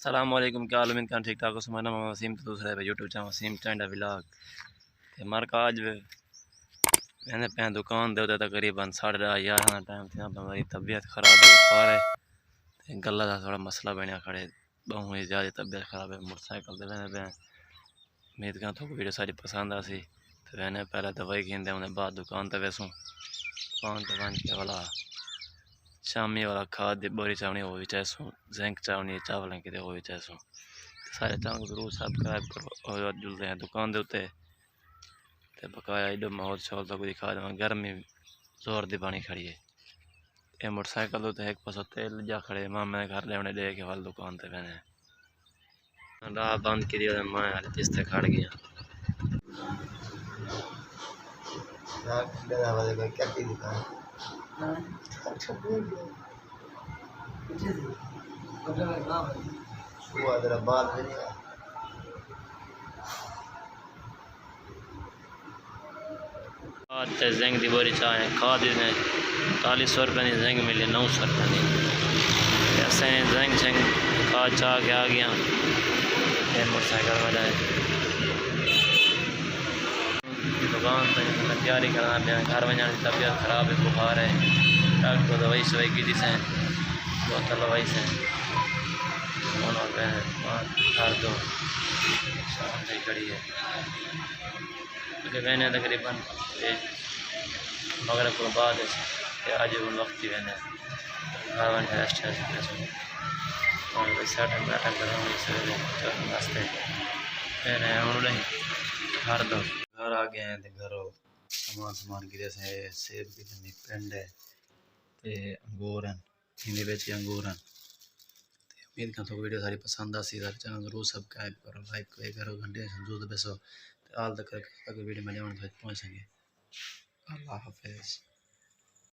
अस्सलाम वालेकुम, क्या हाल है? ठीक ठाक हो? मेरा नाम वसीम, तो दूसरा है YouTube channel Wasim stand vlog. ते मार का आज मैंने पे दुकान दे उते तकरीबन 11:30 का टाइम थी। मेरी तबीयत खराब है, बुखार है, ते गला का थोड़ा मसला बनया खड़े। बहुत ही ज़्यादा तबीयत खराब है। मोटरसाइकिल से मैंने पे उम्मीद कर तो वीडियो सारी पसंद आ सी। तो मैंने पहले दवाई खींदे उन्हें बाद दुकान ते वैसू दुकान ते बन के वाला शामी वाला खाद दी बोरी चावनी हो भी चाहसूँ, जिंक चावनी चावल की हो भी चाहसूँ। सारे चैनल को जरूर सब्सक्राइब करो और जुलते हैं दुकान के उत्ते ते बकाया एडो माहौल शोल तो कोई दिखा देवां। गर्मी जोर दी पानी खड़ी है। ये मोटरसाइकिल तो एक पासों तेल जा खड़े मामे घर ले दे के वाल दुकान ते पहने राह बंद की दी मैं जिसते खड़ गया। आज जंग दी बोरी चाहे खाद ने 4100 रुपये की जंग मिली, 900 रुपये की। ऐसे जंग शंग खाद चाह के आ गया मोटरसाइकिल बजाए दुकान पर तैयारी करना पे घर में जाने की तबीयत खराब है, बुखार है। डॉक्टर को दवाई शवाई की दी से बोतल दवाई से घर दो शाम से खड़ी है मैंने तकरीबन मगरब को बाद आज वक्त ही मैंने घर वन रेस्ट है और वैसा बैठक करूँगी सवेरे नाश्ते मैंने घर दो घर आ गए हैं। तो घरों सामान की जैसे सेब की पिंड है तो अंगूर हैं, हिंदी बेच अंगूर हैं। उम्मीद करता हूँ वीडियो सारी पसंद आ सी। चैनल जरूर सब्सक्राइब करो, लाइक करो, घंटे संजूद बेसो हाल तक वीडियो में पहुँच सके। अल्लाह हाफिज़।